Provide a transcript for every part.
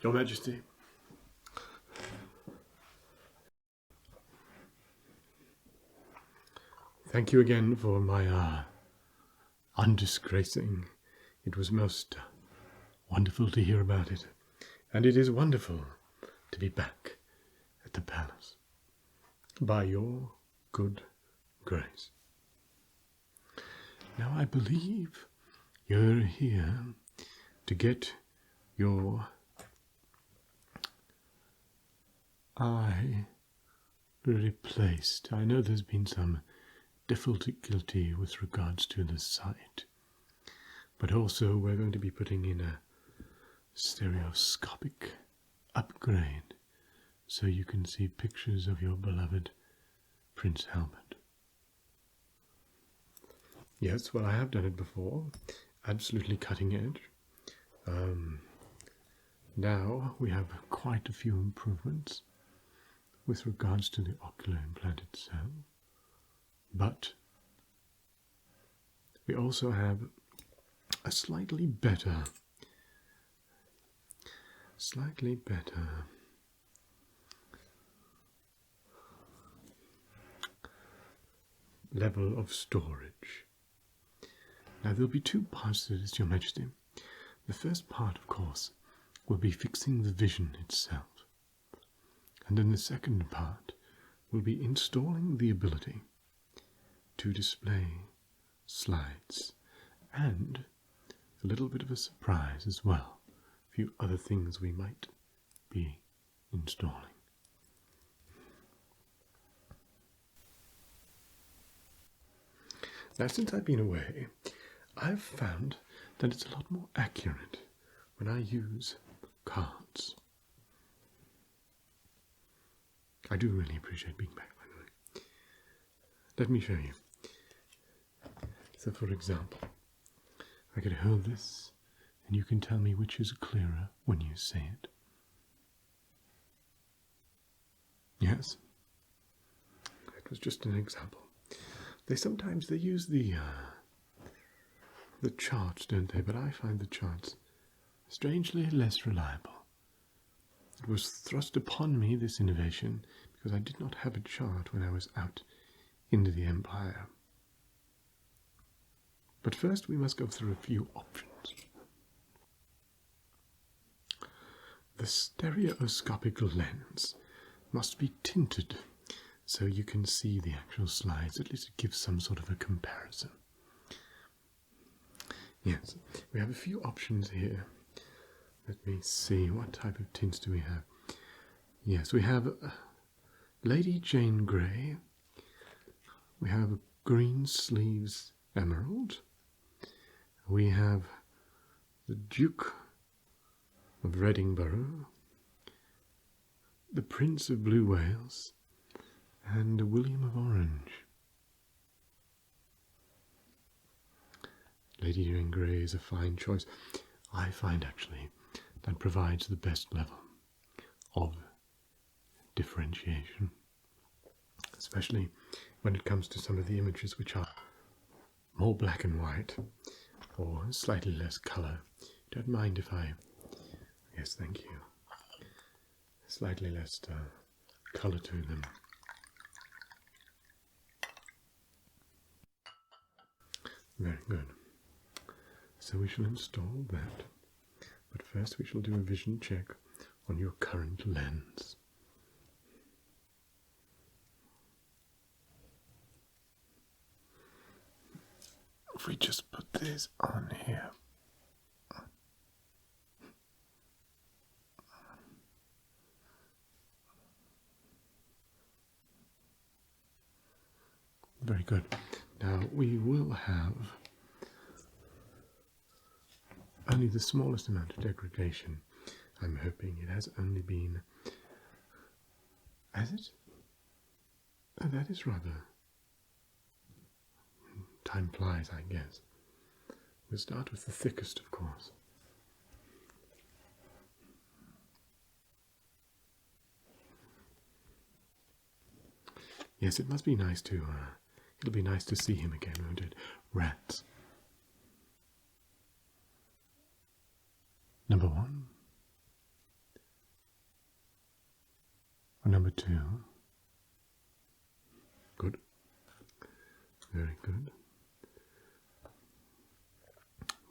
Your Majesty. Thank you again for my undisgracing. It was most wonderful to hear about it, and it is wonderful to be back at the palace by your good grace. Now I believe you're here to get your eye replaced. I know there's been some difficulty with regards to the sight, but also we're going to be putting in a stereoscopic upgrade so you can see pictures of your beloved Prince Albert. Yes, well, I have done it before. Absolutely cutting edge. Now we have quite a few improvements with regards to the ocular implant itself. But we also have a slightly better level of storage. Now there'll be two parts to this, Your Majesty. The first part, of course, will be fixing the vision itself. And then the second part will be installing the ability to display slides and a little bit of a surprise as well. A few other things we might be installing. Now, since I've been away, I've found that it's a lot more accurate when I use cards. I do really appreciate being back, by the way. Let me show you. So, for example, I could hold this, and you can tell me which is clearer when you say it. Yes? It was just an example. They use the charts, don't they? But I find the charts strangely less reliable. It was thrust upon me, this innovation, because I did not have a chart when I was out into the Empire. But first we must go through a few options. The stereoscopic lens must be tinted so you can see the actual slides. At least it gives some sort of a comparison. Yes, we have a few options here. Let me see, what type of tints do we have? Yes, we have Lady Jane Grey. We have Green Sleeves Emerald. We have the Duke of Readingborough, the Prince of Blue Wales, and William of Orange. Lady Jane Grey is a fine choice. I find, actually, that provides the best level of differentiation, especially when it comes to some of the images which are more black and white or slightly less colour. Don't mind if I... Yes, thank you. Slightly less colour to them. Very good. So we shall install that. But first we shall do a vision check on your current lens. If we just put this on here. Very good. Now we will have only the smallest amount of degradation. I'm hoping it has only been... Has it? Oh, that is rather... Time flies, I guess. We'll start with the thickest, of course. Yes, it must be nice to... it'll be nice to see him again, won't it? Rats. Number 1. or number 2? Good. Very good.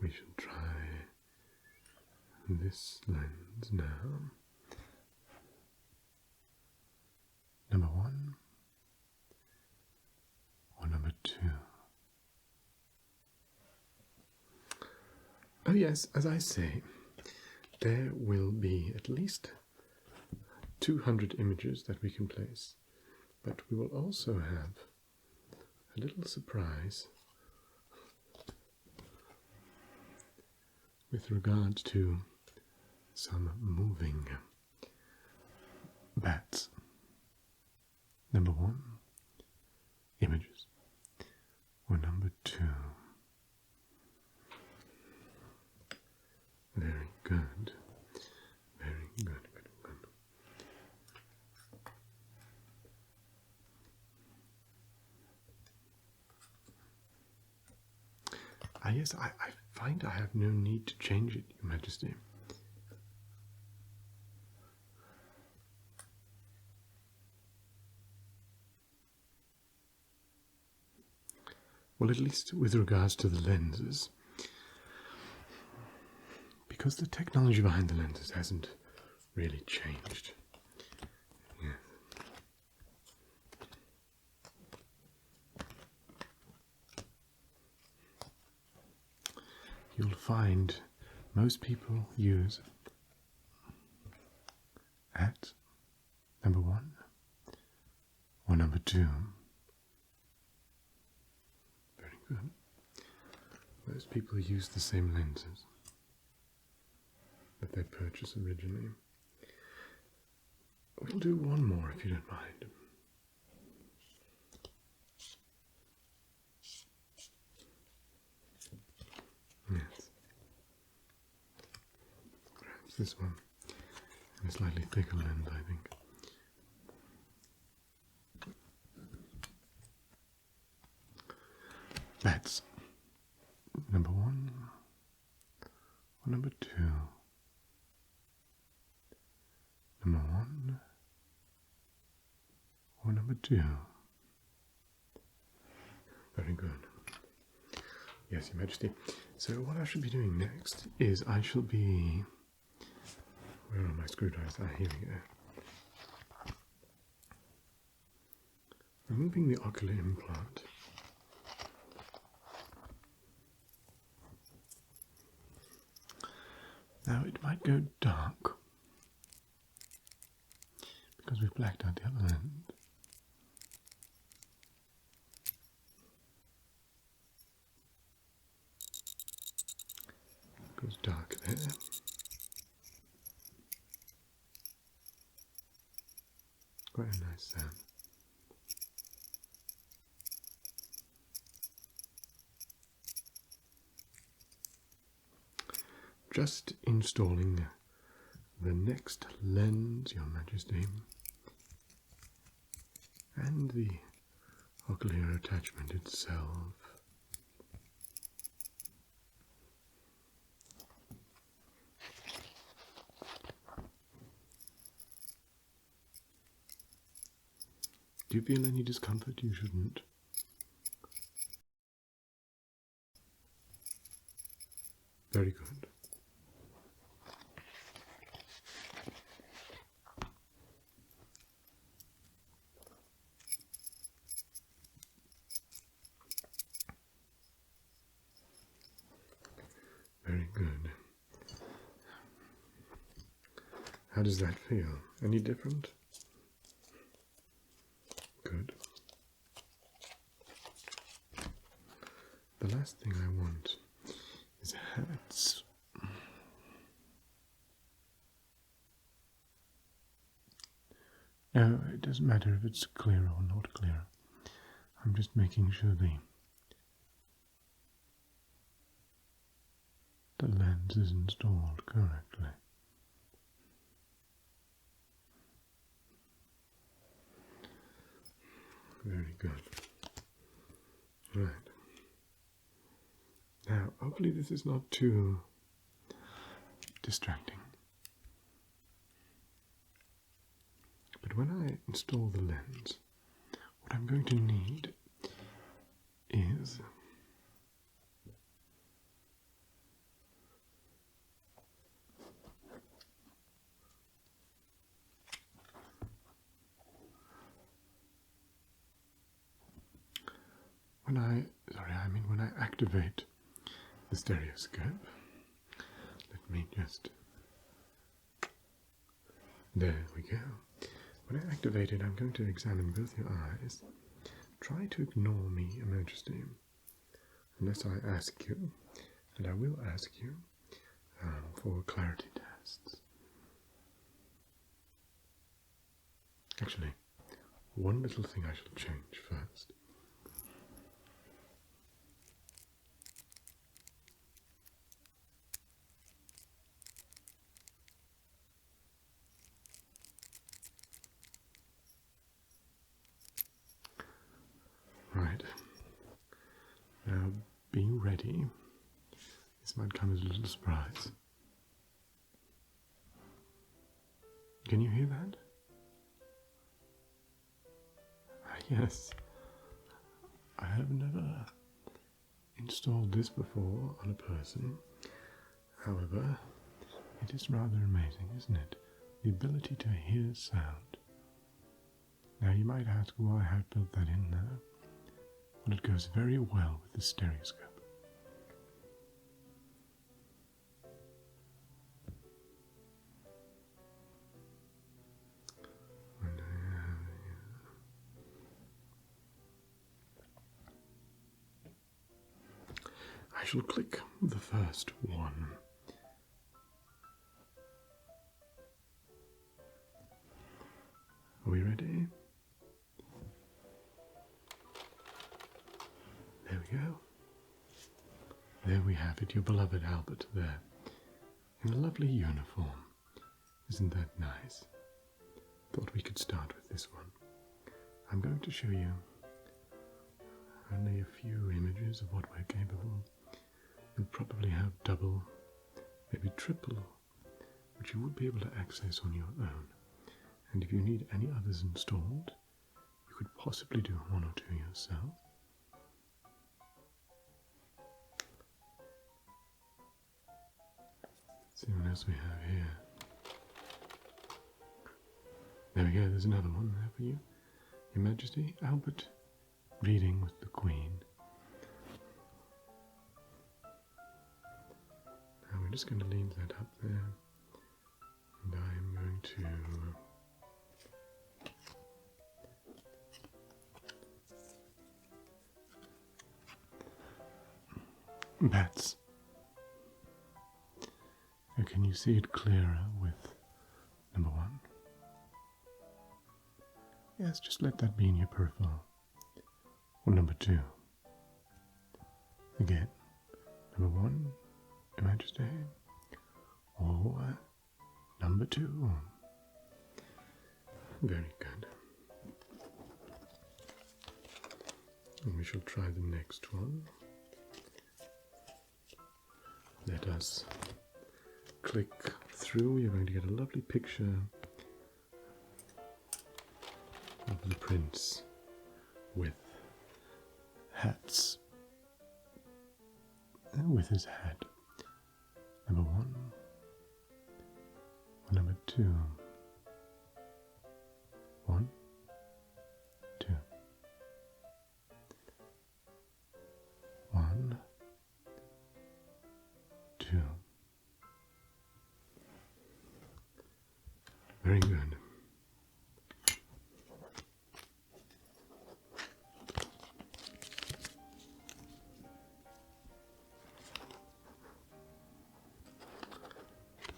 We should try this lens now. Number 1 or number 2? Oh yes, as I say, there will be at least 200 images that we can place, but we will also have a little surprise with regards to some moving bats. Number 1, images, or number 2? Very good. Very good, good, good. Ah yes, I find I have no need to change it, Your Majesty. Well, at least with regards to the lenses, because the technology behind the lenses hasn't really changed. Yeah. You'll find most people use at number 1 or number 2. Very good. Most people use the same lenses that they purchased originally. We'll do one more if you don't mind. Yes. Perhaps this one. And a slightly thicker lens, I think. That's number 1 or number 2. Number 1 or number 2. Very good. Yes, Your Majesty. So what I shall be doing next is I shall be... Where are my screwdrivers? Ah, here we go. Removing the ocular implant. Now it might go dark because we've blacked out the other end. It goes dark there. Quite a nice sound. Just installing the next lens, Your Majesty, and the ocular attachment itself. Do you feel any discomfort? You shouldn't. Very good. Very good. How does that feel? Any different? Good. The last thing I want is hats. No, it doesn't matter if it's clear or not clear. I'm just making sure the lens is installed correctly. Very good. Right. Now, hopefully this is not too distracting. But when I install the lens, what I'm going to need is when I activate the stereoscope, let me just, there we go. When I activate it, I'm going to examine both your eyes. Try to ignore me, Your Majesty, unless I ask you, and I will ask you, for clarity tests. Actually, one little thing I shall change first. Right. Now be ready. This might come as a little surprise. Can you hear that? Yes. I have never installed this before on a person. However, it is rather amazing, isn't it? The ability to hear sound. Now you might ask why I have built that in there. Well, it goes very well with the stereoscope. I shall click the first one. Are we ready? There we go. There we have it, your beloved Albert there, in a lovely uniform. Isn't that nice? Thought we could start with this one. I'm going to show you only a few images of what we're capable. You'll probably have double, maybe triple, which you would be able to access on your own. And if you need any others installed, you could possibly do one or two yourself. Let's see what else we have here. There we go, there's another one there for you. Your Majesty, Albert reading with the Queen. Now we're just going to lean that up there, and I'm going to bats. Now can you see it clearer with number one? Yes, just let that be in your profile. Or number two. Again, number one, Your Majesty. Or number two. Very good. And we shall try the next one. Let us click through. You're going to get a lovely picture of the prince with hats, with his hat. Number one, or number two. One, two. One, two. Very good.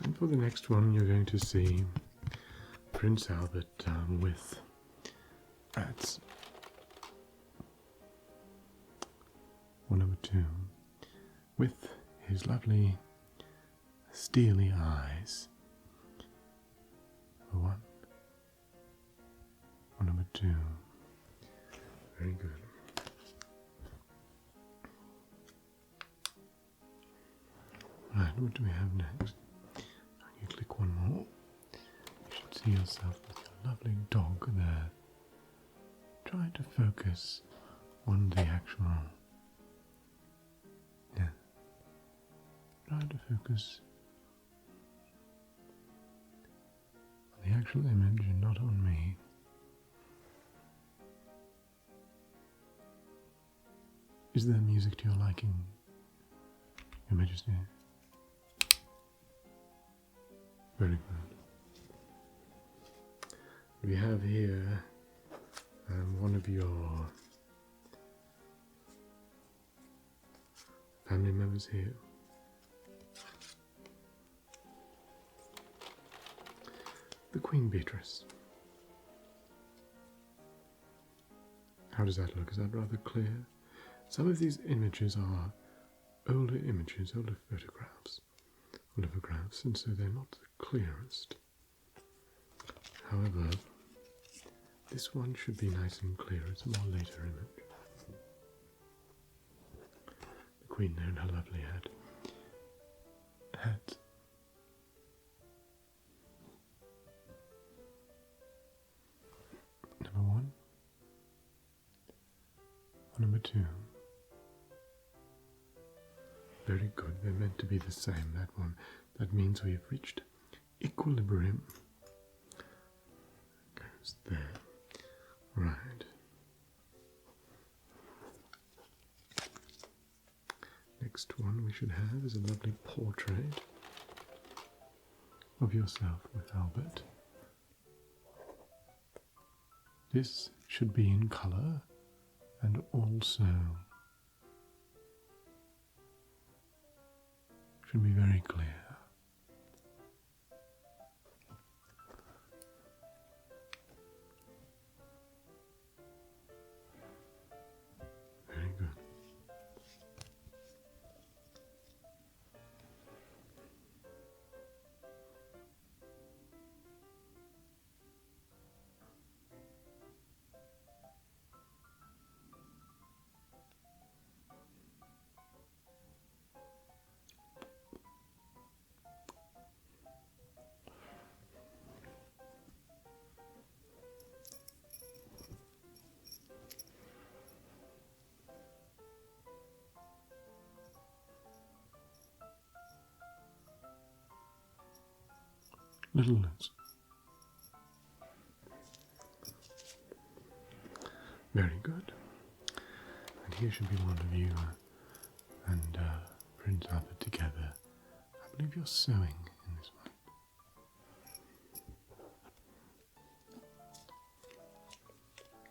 And for the next one, you're going to see Prince Albert with hats. Or number two, with his lovely steely eyes. Number one, or number two. Very good. Right, what do we have next? You click one more. You should see yourself with your a lovely dog there. Try to focus on the actual. Yeah. Try to focus on the actual image and not on me. Is there music to your liking, Your Majesty? Very good. We have here one of your family members here. The Queen Beatrice. How does that look? Is that rather clear? Some of these images are older images, older photographs, and so they're not the clearest. However, this one should be nice and clear. It's a more later image. The Queen there in her lovely hat. Number 1. Or number 2. Very good. They're meant to be the same, that one. That means we've reached equilibrium. Goes there. Right. Next one we should have is a lovely portrait of yourself with Albert. This should be in colour and also should be very clear. Very good. Little loose. Very good. And here should be one of you and Prince Albert together. I believe you're sewing in this one.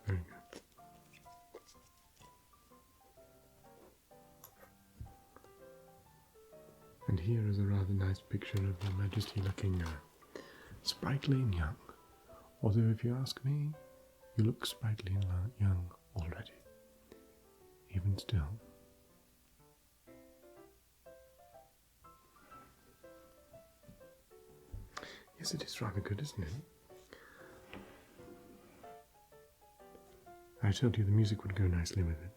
Very good. And here is a rather nice picture of Your Majesty looking sprightly and young. Although if you ask me, you look sprightly and young already. Even still. Yes, it is rather good, isn't it? I told you the music would go nicely with it.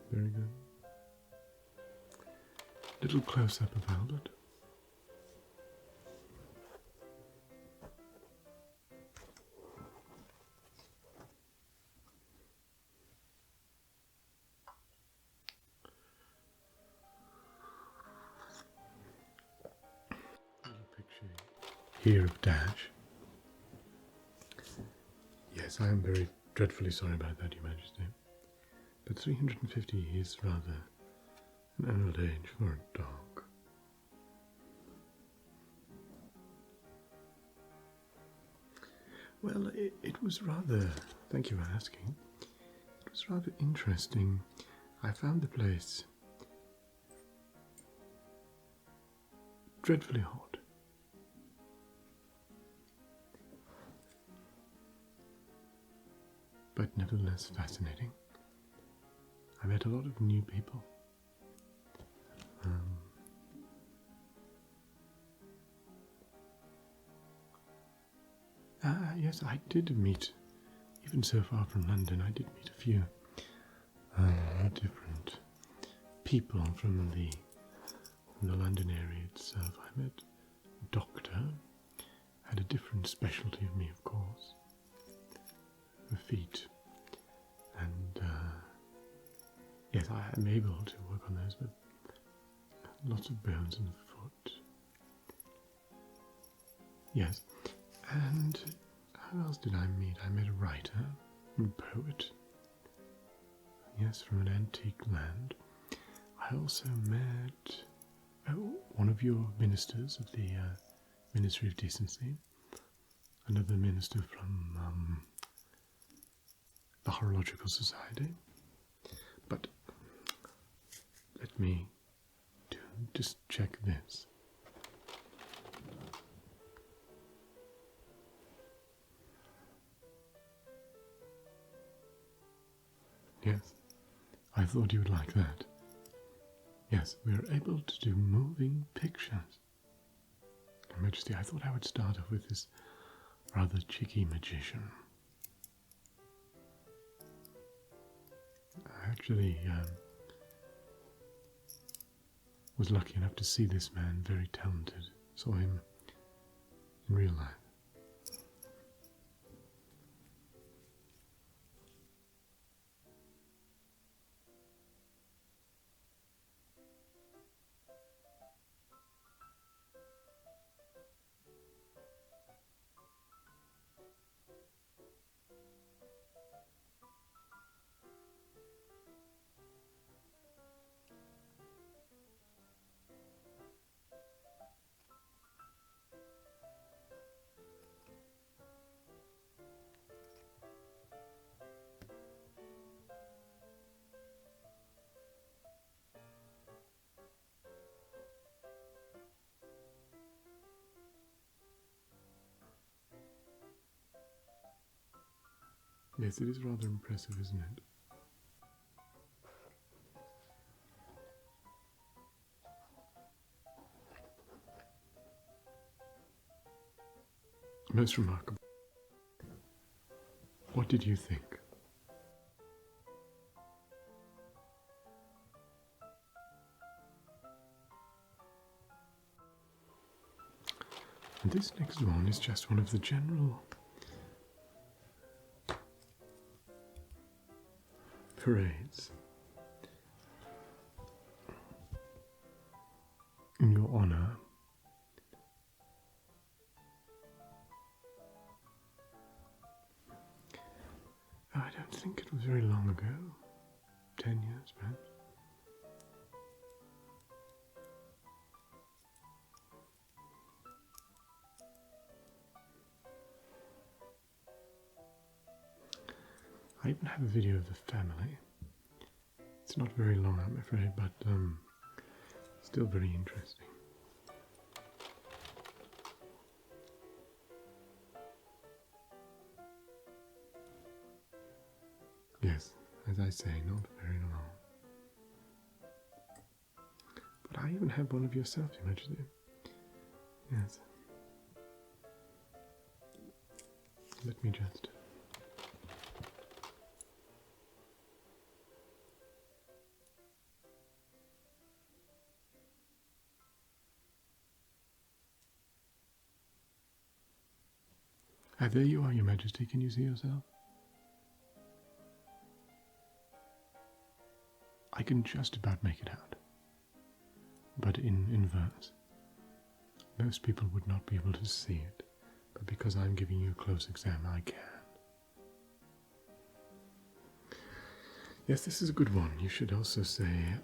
Very good. Little close-up of Albert. Little picture here of Dash. Yes, I am very dreadfully sorry about that, Your Majesty. But 350 is rather an old age for a dog. Well, it was rather, thank you for asking, it was rather interesting. I found the place dreadfully hot. But nevertheless fascinating. I met a lot of new people. Yes, I did meet, even so far from London, I did meet a few different people from the London area itself. I met a doctor, had a different specialty of me, of course, the feet, and yes, I am able to work on those, but lots of bones in the foot. Yes, and who else did I meet? I met a writer and poet. Yes, from an antique land. I also met one of your ministers of the Ministry of Decency, another minister from the Horological Society. But let me just check this. Yes, I thought you would like that. Yes, we are able to do moving pictures. Your Majesty, I thought I would start off with this rather cheeky magician. I actually was lucky enough to see this man, very talented. Saw him in real life. Yes, it is rather impressive, isn't it? Most remarkable. What did you think? And this next one is just one of the general parades in your honor. I don't think it was very long ago, 10 years perhaps. I even have a video of the family. It's not very long, I'm afraid, but still very interesting. Yes, as I say, not very long. But I even have one of yourself, Your Majesty. Yes. Let me just... Ah, there you are, Your Majesty. Can you see yourself? I can just about make it out, but in verse. Most people would not be able to see it, but because I'm giving you a close exam, I can. Yes, this is a good one. You should also say,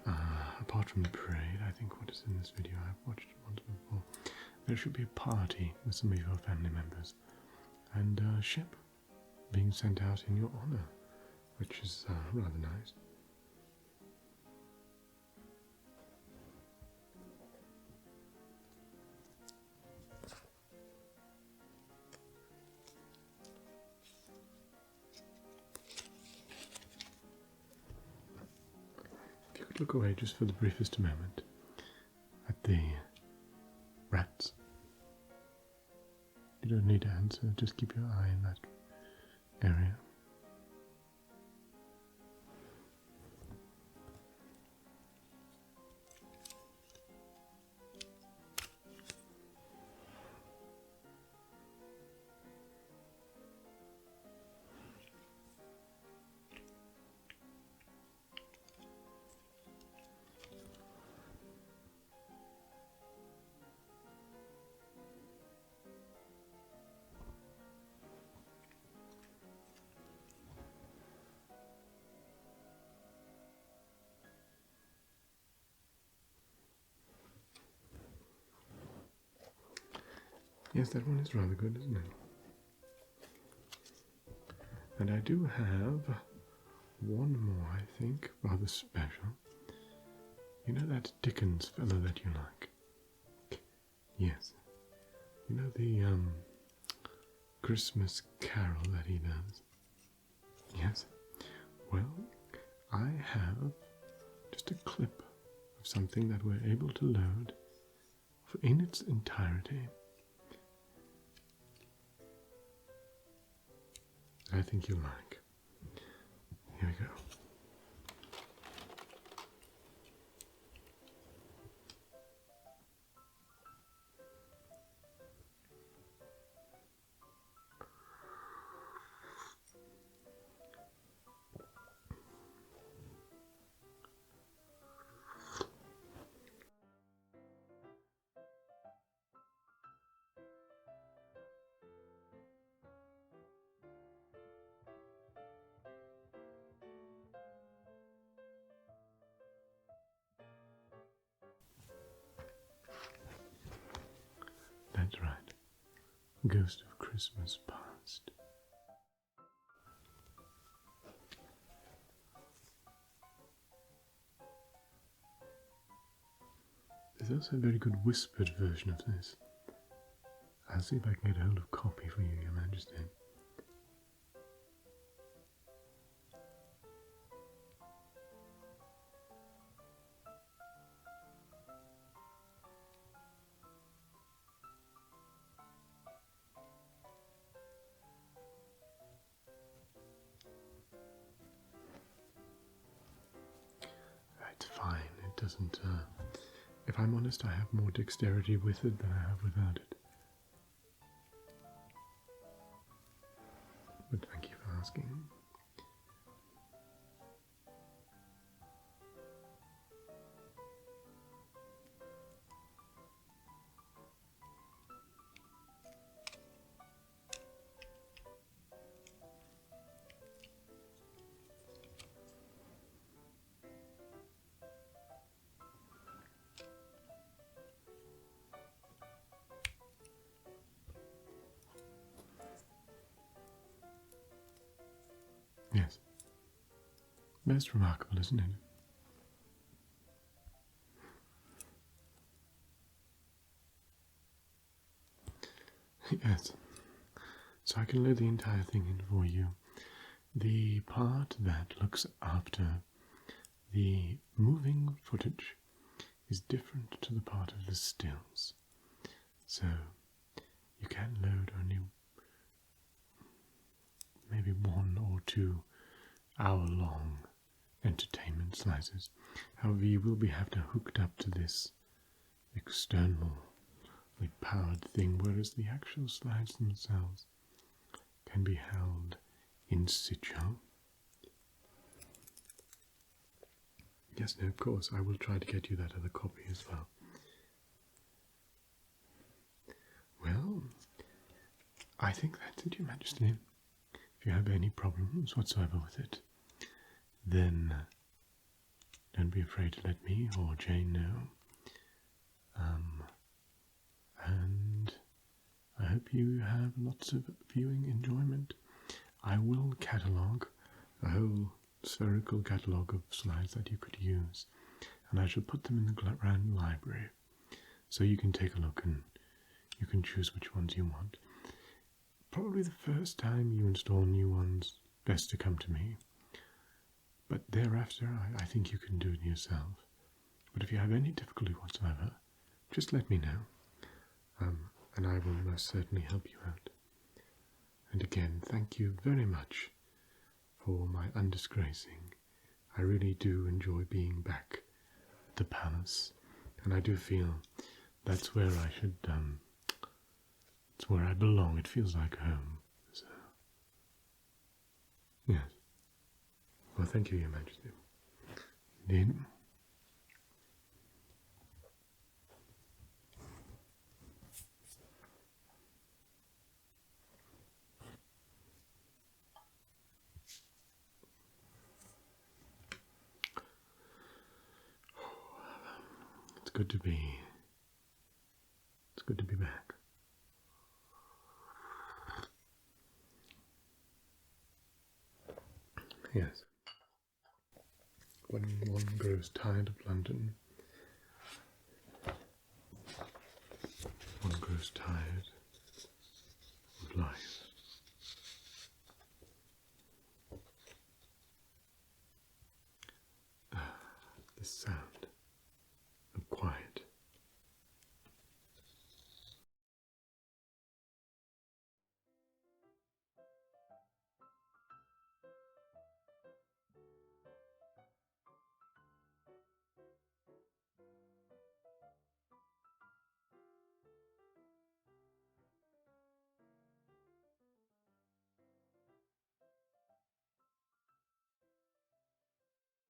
apart from the parade, I think what is in this video, I've watched it once before, there should be a party with some of your family members, and a ship being sent out in your honor, which is rather nice. If you could look away just for the briefest moment at the rats. You don't need to answer, just keep your eye in that area. Yes, that one is rather good, isn't it? And I do have one more, I think, rather special. You know that Dickens fellow that you like? Yes. You know the Christmas carol that he does? Yes. Well, I have just a clip of something that we're able to load in its entirety. I think you'll like. Here we go. That's right. Ghost of Christmas Past. There's also a very good whispered version of this. I'll see if I can get a hold of a copy for you, Your Majesty. It's fine, it doesn't, if I'm honest, I have more dexterity with it than I have without it. But thank you for asking. Yes. Most remarkable, isn't it? Yes. So I can load the entire thing in for you. The part that looks after the moving footage is different to the part of the stills. So you can load only maybe 1 or 2 hour-long entertainment slices. However, you will have to hooked up to this externally powered thing, whereas the actual slides themselves can be held in situ. Yes, no, of course, I will try to get you that other copy as well. Well, I think that's it, Your Majesty. If you have any problems whatsoever with it, then don't be afraid to let me or Jane know. And I hope you have lots of viewing enjoyment. I will catalogue a whole spherical catalogue of slides that you could use, and I shall put them in the grand library, so you can take a look and you can choose which ones you want. Probably the first time you install new ones, best to come to me, but thereafter I think you can do it yourself. But if you have any difficulty whatsoever, just let me know, and I will most certainly help you out. And again, thank you very much for my undisgracing. I really do enjoy being back at the palace, and I do feel that's where I should, it's where I belong. It feels like home. So, yes. Well, thank you, Your Majesty. Indeed. It's good to be back. Yes. When one grows tired of London, one grows tired of life.